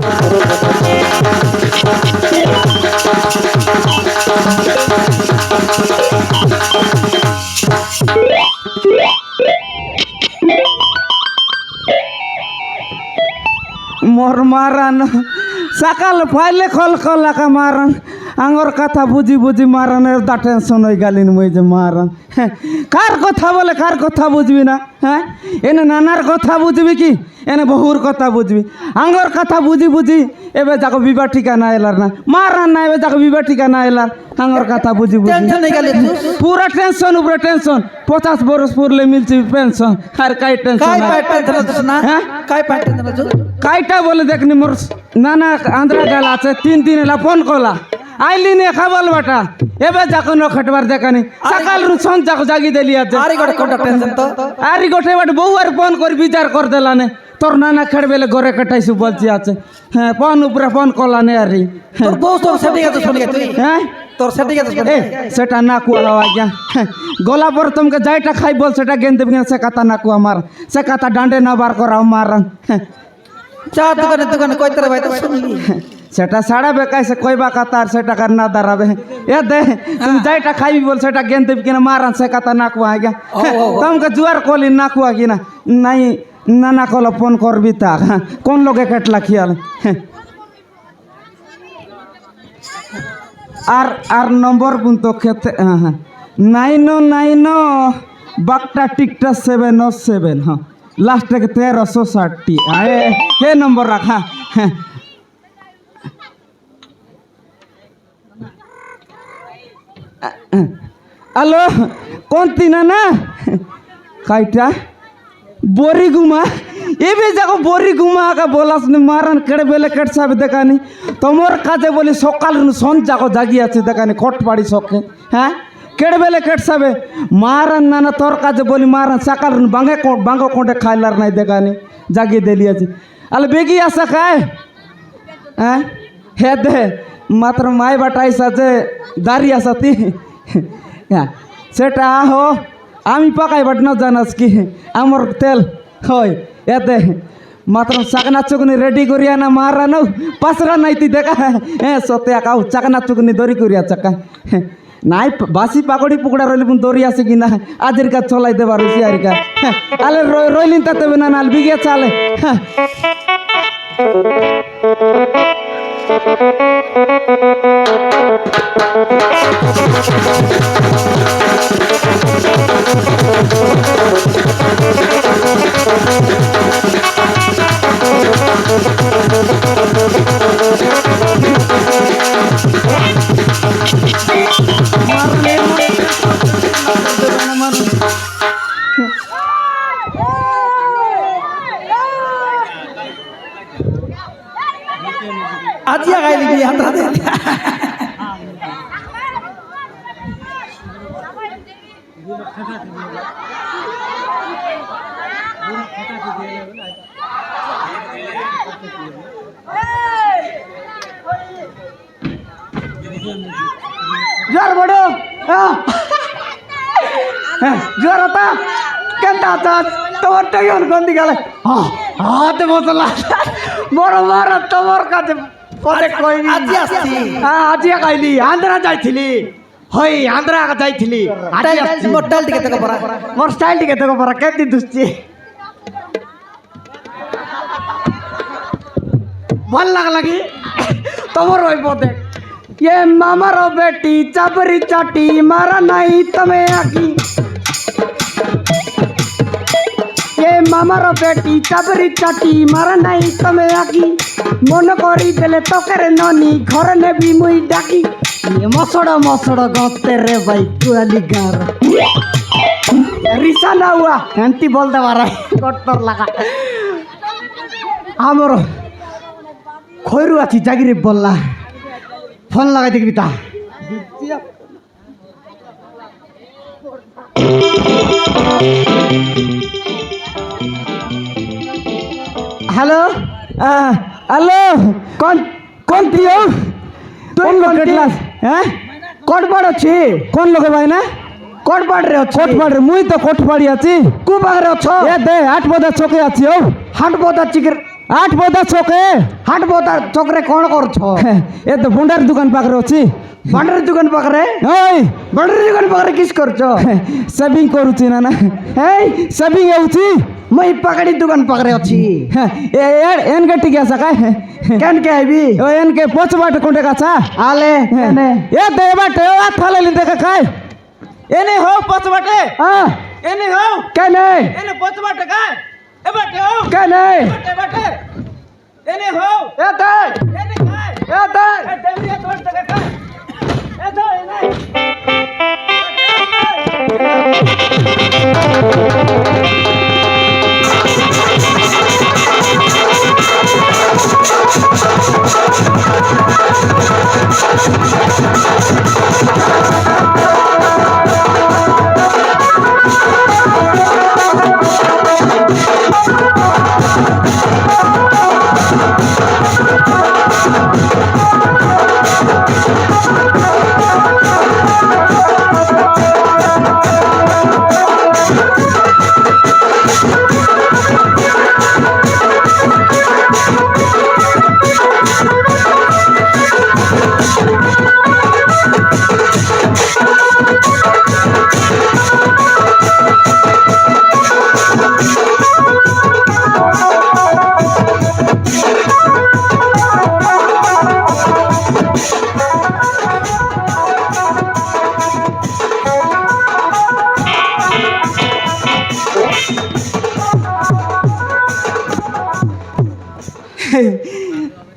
মোর মারান সকাল ফাইলে খল খল একা মারান আঙর কথা বুঝি বুঝি মারানের দা টেনশন হয়ে গেলিন মই যে মারান কার কথা বলে কার কথা বুঝবি না হ্যাঁ এনে নানার কথা বুঝবি কি এনে বহুর কথা বুঝবি আঙর কথা বুঝি বুঝি এবার যাকে বিবাহ ঠিকানা এলার না মারান না এবার যাকে বিবাহ ঠিকানা এলার আঙর কথা বুঝি বুঝি পুরা টেনশন উপরে টেনশন 50 বরস পুরলে মিলছে পেনশন আর কাই টেনশন হ্যাঁ কাইটা বলে দেখনি মোর নানা আন্ধ্রা গেল আছে 3 দিন এলা ফোন কলা আইলি নে খাবল বাটা এবে যাকো ন খটবার দেখানি সকাল রু সন যাকো জাগি দেলি আছে আরি গটে কোটা টেনশন তো আরি গটে বাট বউ আর ফোন করে বিচার কর দেলানে তোর নানা খেড়বেলে ঘরে কাটাইছু বলছি আছে হ্যাঁ ফোন উপরে ফোন কলা নে আরি তোর বউ তো সেটি কথা শুনি তুই হ্যাঁ তোর সেটি কথা শুনি সেটা না কুয়া আজ্ঞা গলা পর তোমাকে যাইটা খাই বল সেটা গেন দেবি না সে কথা না কুয়া মার সে কথা ডান্ডে না বার করাও মারান চা দোকানে দোকানে কইতে রে ভাই তো শুনলি সেটা সাড়া বেকাইছে কইবা কথা আর সেটা কার না দাঁড়াবে এ দে তুমি যাইটা খাইবি বল সেটা গেন দেবি কিনা মারান সে কথা না কুয়া আজ্ঞা তোমাকে জুয়ার কলি না কুয়া কিনা নাই নানা কল ফোন করবি তা কোন লোকে কেটলা খিয়াল আর আর নম্বর কিন্তু খেতে হ্যাঁ 999 বাকটা টিকটা 707 হ্যাঁ লাস্ট থেকে 1360 হে নম্বর রাখা হ্যাঁ হ্যালো কোন তিনা না কাইটা बोरी घुमा ये भी जाको बोरी घुमा का बोलास ने मारन केड़े बेले केट साबे देखानी तमोर काजे बोली सकाल सन जाको जागी আছে देखानी कोट पाड़ी सके हैं केड़े बेले केट साबे मारन नाना तोर काजे बोली मारन सकाल बांगे कोंडे खाइलार नहीं देखानी जागी देली আছে अल बेगी आसा काय हैं हे दे मात्र माय बाटाई साजे दारी आसाती सेटा हो আমি পাকাই বাট না জানাস কি আমার তেল হয় এতে মাত্র চাকনা চুকনি রেডি করিয়া না মারা নাও পাঁচরা নাইতি দেখা হ্যাঁ সতে একাও চাকনা চুকনি দড়ি করিয়া চাকা নাই বাসি পাকড়ি পুকড়া রইলি পুন দড়ি আছে কি না আজের কাজ চলাই দেবার হইছি আর কা আলে রইলিন তা তবে না নাল বিগে চালে আজিয়া গাইলি কি হাতরা দে जोर बड़ो जोर होता केंता आता तोर टगन गंदी गाले हां ते बोतला बड़ मार तोर काते कोते कोई আজি আসছি আজিয়া গাইলি আন্ধ্রা যাইছিলি হই আন্ধ্রা যাইছিলি আজিয়া মোটাল টিকে তক পরা মোর স্টাইল টিকে তক পরা কেতি দুসছি ভাল লাগি তোমার ওই পদে ये मामारो बेटी चाबरी चाटी मारा नहीं तमे आकी ये मामारो बेटी चाबरी चाटी मारा नहीं तमे आकी मन करी देले तो करे ननी घर ने भी मुई डाकी ये मसड़ गते रे भाई कुआली गार रिसा ना हुआ एंटी बोल दे मारा कट्टर लगा हमरो खोइरु आछि जागिरी बोलला फोन लगाई देखबी ता हेलो हेलो कौन थी हो तुम लोग क्लास हैं कोट पड़ अछि कौन लोग भाई ना कोट पड़ रे कोट पड़ रे मुई तो कोट पड़ी अछि कु बागरे अछो ए दे 8 बजे छके अछि हो 8 बजे चिकर ଆଠ ବଦା ଛକେ ହାଟ ବତା ଚକରେ କ'ଣ କରୁଛ ଏ ତ ଭଣ୍ଡାର ଦୋକାନ ପାଖରେ ଅଛି ଭଣ୍ଡାରୀ ଦୋକାନ ପାଖରେ ଓଇ ଭଣ୍ଡାରୀ ଦୋକାନ ପାଖରେ କିସ୍ କରୁଛ ସେଭିଂ କରୁଛି ନା ନା ହେଇ ସେଭିଂ ହେଉଛି ମୁଁ ଏଇ ପାକଡ଼ି ଦୋକାନ ପାଖରେ ଅଛି ଏନକେ ଟିକେ ଆସା କାଏ କେନ୍ କେ ଆଇବି ଓ ଏନକେ ପଛ ବାଟ କୋଣ୍ଡେ କାছা ଆଲେ କେନେ ଏ ଦେ ବାटे ଓ थाले लिंदे का काय एने हो पछ बाटे हां एने हो केने एने पछ बाटे काय ए बाटे हो केने बाटे बाटे एने हो ए दे एने काय ए दे ए देवरिया तोड़ दे का काय ए दो एने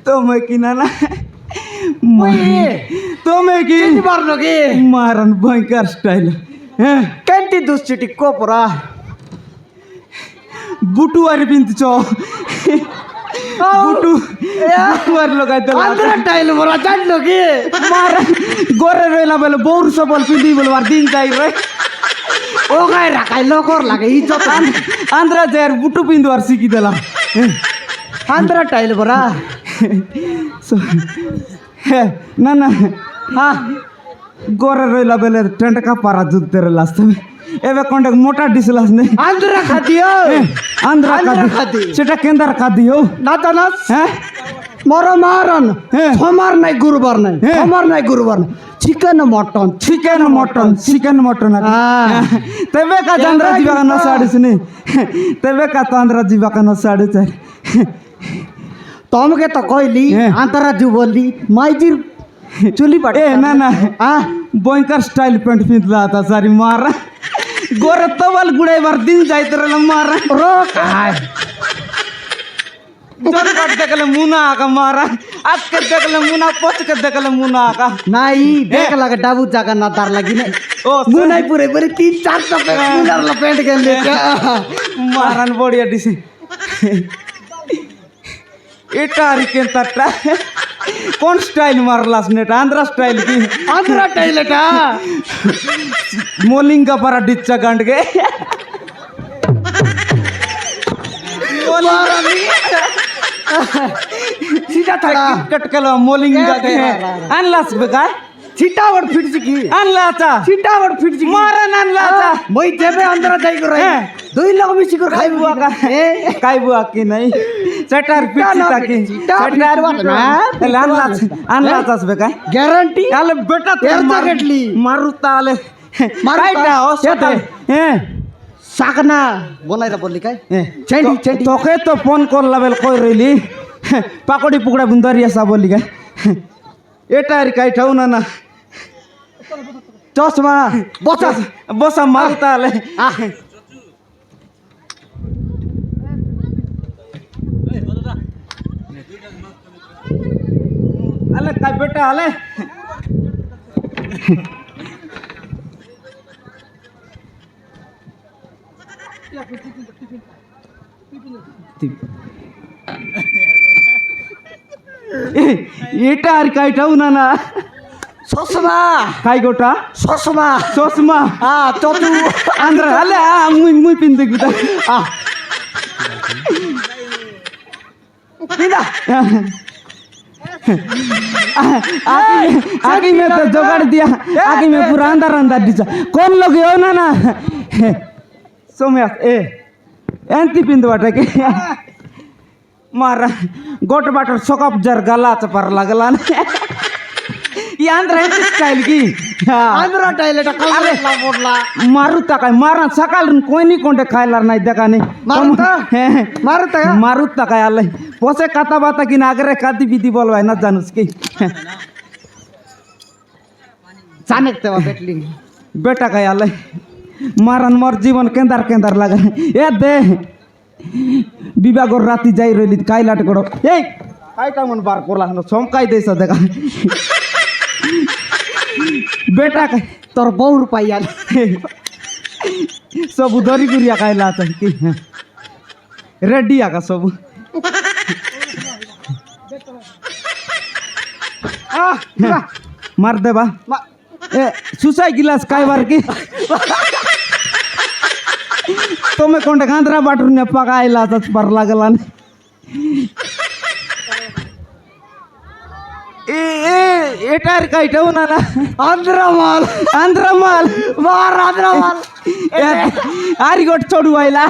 तो मैं की ना ना तो मैं की চিনি পারলো কি मारन भयंकर स्टाइल हैं কেনটি দুশ্চিটি কোপরা बुटू वारी पिंत चो बुटू वार लगाय दे আন্দ্রা টাইল বড় জানলো কি मार गोरे रेला बेले बोर सबल पिंदी बोल वार दिन जाई रे ও গায় রাখাই লগর লাগে ইজ্জত आंध्रा जेर बुटू पिंद वार सिकी देला আন্দ্রা টাইল বড় So, ना ना হ্যাঁ गोरे रेला बेले टेंट का पारा जुत तेरे लास्ट में एबे कोंडे मोटा डिसलास ने আন্দ্রা খাদিও आंध्रा आंध्रा का खादी। सेटा केंदार का दियो না তো না हैं মর মারন হ্যাঁ। সোমার নাই গুরুবার নাই হ্যাঁ। সোমার নাই গুরুবার নাই চিকেন মটন चिकन मटन हाँ। तेबे का आंध्रा जीवा का न साड़िस ने तेबे का तो आंध्रा जीवा का न साड़िस তোমকে তো কইলি হ্যাঁ। আন্তরা জু বললি মাইজির চুলি পাটে ए ना ना भयंकर स्टाइल पेंट पिंधला था सारी मारा गोरे तवल गुड़े बार दिन जाइत रहल मारा রোক আয় जोर काट देखले मुना का मारा आज के देखले मुना पोच के देखले मुना का নাই দেখ লাগে ডাবু জায়গা না তার লাগি নাই ओ মুনাই পুরে পুরে 3-4 টপে মুনার লপেট গেলে मारन बढ़िया डिसी एटा रिकेन तट्टा कौन स्टाइल मारलास नेट आंध्रा स्टाइल की আন্দ্রা টাইলেটা मोलिंग का पारा डिच्चा गांड के সিধা থাকা कटकल मोलिंग का के अनलास बेका ছিটাবড় ফিটছি কি अनलाचा ছিটাবড় ফিটছি मारन अनलाचा মই দেবে আন্দ্রা যাই করে হ্যাঁ। দুই লোক মিশি করে খাইবো काय बुआ की नहीं चटार पिची ना ताकी पिची, टा चटार पिची ना, अनलाचाच बेका গ্যারান্টি याले बेटा तेर जगटली. मारू ताले मारू काय ता- टा ओसते हैं শাকনা বনাইরা বললি কাই চেন্ডি চেন্ডি তোকে তো ফোন করলা বেল কই রইলি পাকড়ি পুকড়া বুন্দারিয়া সা বলি গে এটা আর কাই ঠাউ না না চশমা বসা বসা মারু তালে আহ আলে কাই বেটা আলে এটা আর কাই ঠাউ না না চশমা কাই গোটা চশমা চশমা চতু আন্দ্রা আলে মুই মুই পিনতে গুতা কিনা आगे में तो जोगाड़ दिया आगे में पूरा अंदर अंदर दिया कौन लोग हो ना ना सोम्या ए एंती पिंद बाटा के मारा गोट बाटर सोकप जर गला पर लगला ये आंध्र स्टाइल की आंध्र टाइल এটা কালা পড়লা मारुता काय मारा सकाळ कोणी कोणते खायला नाही देखा नाही मारुता मारुता काय आलंय पोसे काता बाता की नागरे काती बिती बोलवाय ना जानूस की चाणक तेव्हा भेटली बेटा काय आलंय मारन मोर जीवन केंदार केंदार लागा ए दे बिबागोर राती जाई रहिली काय लाट कडो ए काय का मन बार कोला सोमकाय देस देखा बेटा काय তোর বউ রূপাই আল सब उधरी गुरिया काय लात की रेडी आका सब मार दे बा ए सुसाई गिलास काय बार की तुम्हें कोणते गांधरा बाटून पकायला पर लागला एटार काय ठेवू ना आंध्रमाल आंध्रमाल मार आंध्रमाल आरी गोट सोडू व्हायला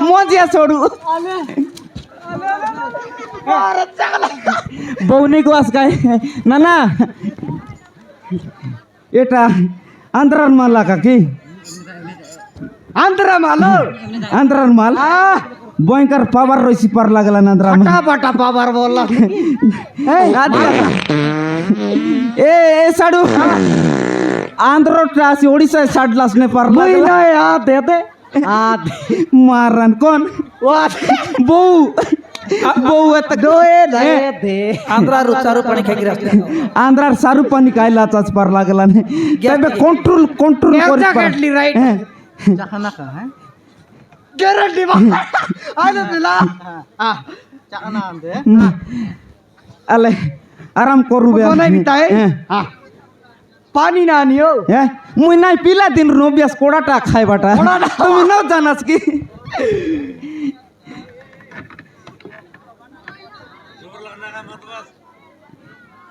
मोजिया सोडू बौनिक वास काय ना ना एटा आंध्रान माल का की आंध्रमाल आंध्रान माल भयंकर पावर रही पर लगला आंध्रा फटाफटा पावर बोलला ए साडू आंध्र ट्रासी ओडिशा साडलास ने पर नहीं नहीं आ दे दे आ मारन कौन बहू बहू आता दोए दे दे आंध्रा सारू पाणी खाई रास्ते आंध्रा सारू पाणी खायला चाच पर लागला ने तबे कंट्रोल कंट्रोल एकदा काढली राईट चहा का है गॅरंटी आले तुला हां चहा आंदे अले आराम करू बे नाही बिताय हां पानी ना आनियो हे मुई नाही पिला दिन रोबियास कोडाटा खाय बाटा तुम्ही न जानास की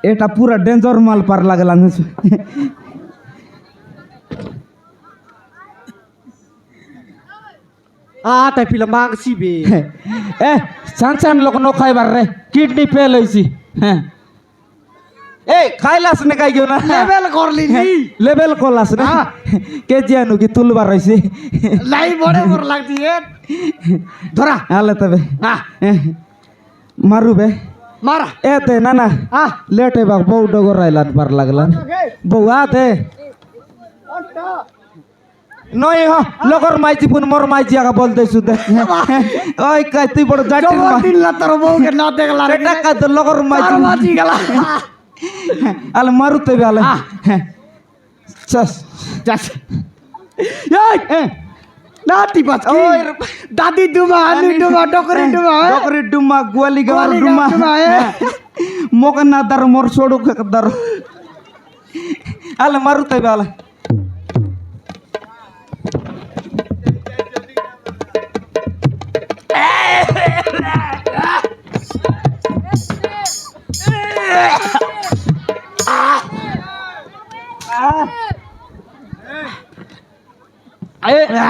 एटा पूरा डेंजर माल पर लागला न आता पिला मागसी बे ए सान सान लोक नो खाय बार रे किडनी फेल होईसी ए खायलास ने काय घेऊ ना लेवल करली नी लेवल कोलास ना केजी आनु की तुलबार रहिसी लाई बडे बर लागती है धरा आले तबे हां मारू बे मारा ए ते नाना हां लेट है बा बहु डगोर राहिला पर लागला बहु आ दे नय हो लोकर माइची पुन मोर माइची आगा बोलते सुदे ओय काय तू बड़ जाटी जबर दिन ला तर बहू के ना देखला रे बेटा का तो लोकर माइची माची गला आले मारू ते आले चस जस ए नाटी पास ओय दादी डुमा आलू डुमा डोकरी डुमा गोली गवार डुमा मोका ना दर मोर सोडू के दर आले मारू ते आले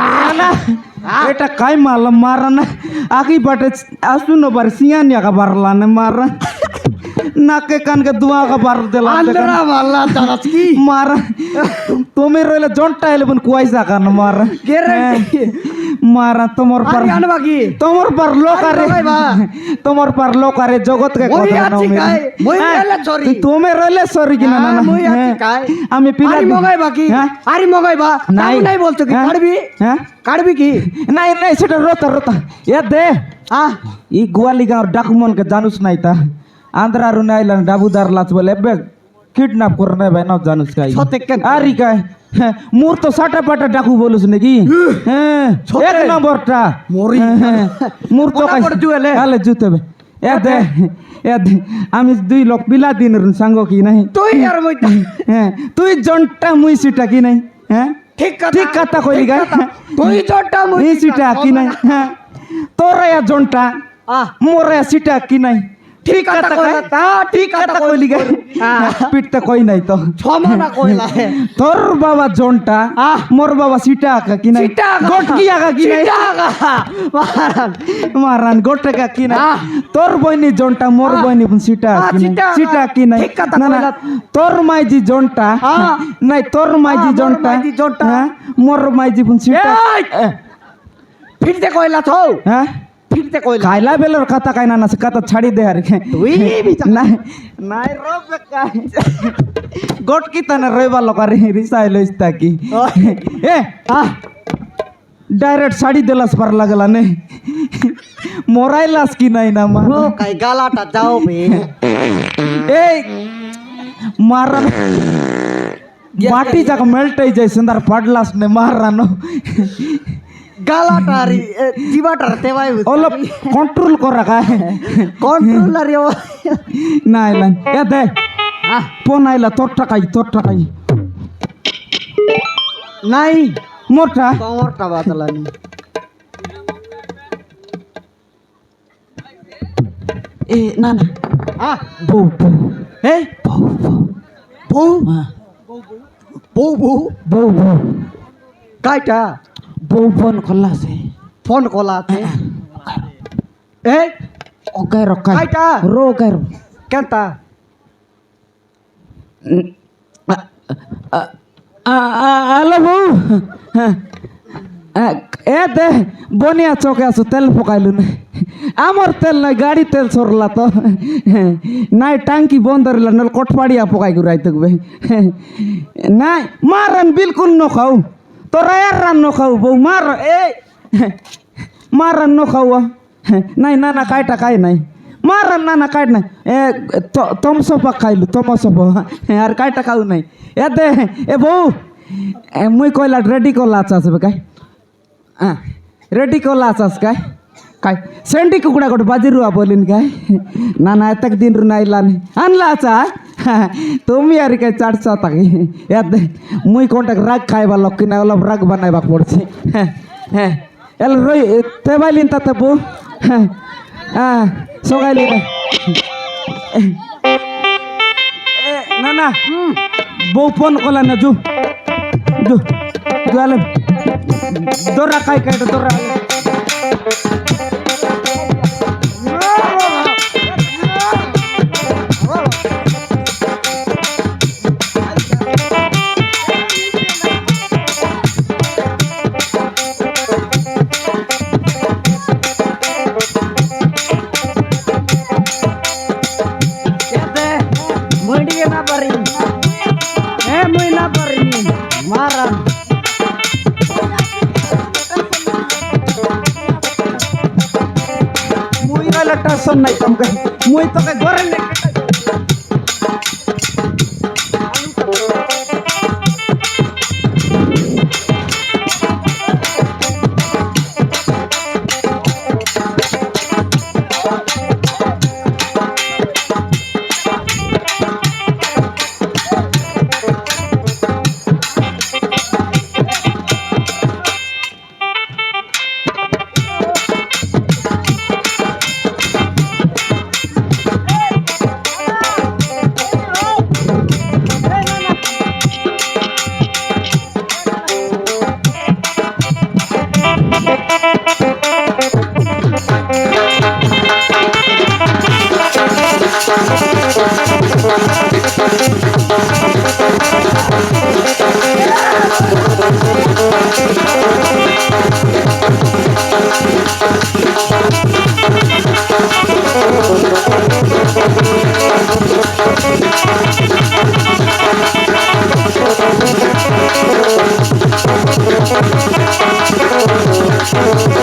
बेटा काय माल मारा ना आखी बाटे आसू न बार सियानिया का बारला ने मारा नाके कान के दुआ का बार देला आंध्रा वाला चालत की मारा तुम्हें रोले जोंटा एले बन कुआइसा का न मारा गारंटी मारा तोमर पर आन बाकी तोमर पर लोकारे तोमर पर लोकारे जगत के मोई কথা आची काय मोई एला सॉरी तुम्हें रोले सॉरी की ना ना मोई आची काय आम्ही पिला आरी मगाई बाकी आरी मगाई बा नाही. नाही बोलतो की काढबी हां काढबी की नाही नाही सेटा रोता रोता ये दे हां ई ग्वाली गाँव डाकुमन के जानूस नहीं था आंध्रा रु नाइला डाबूदार लाच बोले बे किडनैप करने भाई ना जानूस का सतेकन आरी का मूर तो साटा पाटा डाकू बोलुस ने की एक नंबर टा मोरी मूर तो कोना पड़ जुएले आले जुते बे ए दे आमी दुई लोक बिला दिन सांगो की नहीं तो यार मोइता तुई जंटा मुई सीटा की नहीं हैं ठीक कथा कोई गा तो ही जोटा मुई सीटा की नहीं तोरा या जंटा हां मोर या सीटा की नहीं ঠিক কথা কইলা তা ঠিক কথা কইলি গে পিঠটা কই নাই তো ছমানা কইলা তোর বাবা জনটা মোর বাবা সিটা আঁকা কি নাই গটকি আঁকা কি নাই মারান গোটকা কি নাই তোর বইনি জনটা মোর বইনি সিটা কি নাই সিটা কি নাই না না তোর মাইজি জনটা নাই তোর মাইজি জনটা মোর মাইজি সিটা ফিরতে কইলা তো হ্যাঁ ফিরতে কইলা খাইলা বেলর কথা কাইনা না কথা ছাড়ি দে আর তুই নাই নাই রবে কাই গটকি তানে রইবা লকারে রিসাই লইস্তা কি এ ডাইরেক্ট শাড়ি দেলাস পার লাগলা নে মরাইলাস কি নাই না মা ও কাই গালাটা যাও বে এই মারান মাটি যাক মেল্টাই যায় সুন্দর পাডলাস নে মারানো গালাটা রে জিবাটা তেবাই অলপ কন্ট্রোল কর রাখা কন্ট্রোল রে নাই নাই এ দে ফোন আইলা তোর টাকাই নাই মোরটা কমরটা বাতলানি এ না না বউ এ বউ বউ বউ বউ বউ কাইটা বউ ফোন করলাছে ফোন কলাতে এ ওকে রকা কাইটা রো কর কেনতা হ্যালো বউ এ দে বনিয়া চকে আছো তেল পকাইলু না আমার তেল নাই গাড়ি তেল সরলা তো নাই টাঙ্কি বন্ধ রইলা নল কটপাড়িয়া পকাই ঘুরাই থাকবে নাই মারান বিলকুল নখাও তোরা আর রান নখাও বউ মার এ মারান নখাও নাই না না কাইটা কাই নাই মারান না না কাইট নাই এ তমসপা খাইলু তমসপ আর কাইটা খাও নাই এ দে এ বউ মুই কইলা রেডি করলা আছাস কাই রেডি করলা আছাস কাই काय सेंडी कुकड़ा गोटे बाजीरुआ बोलिन काय ना ना एतक दिन रु नाइलानी आनला चा तुम यार के चाट चा ताकी याद मुई कोंटक राग खाइबा लक्की ना अलग राग बनाइबा पड़छे एल रोई तेबाइलिन ता तबु सोगाइलिन ना ना बो फोन कोला ना जु जु जुआले दोरा काय काय दोरा टेंशन नहीं तुम मुई तो के घर ले Thank you.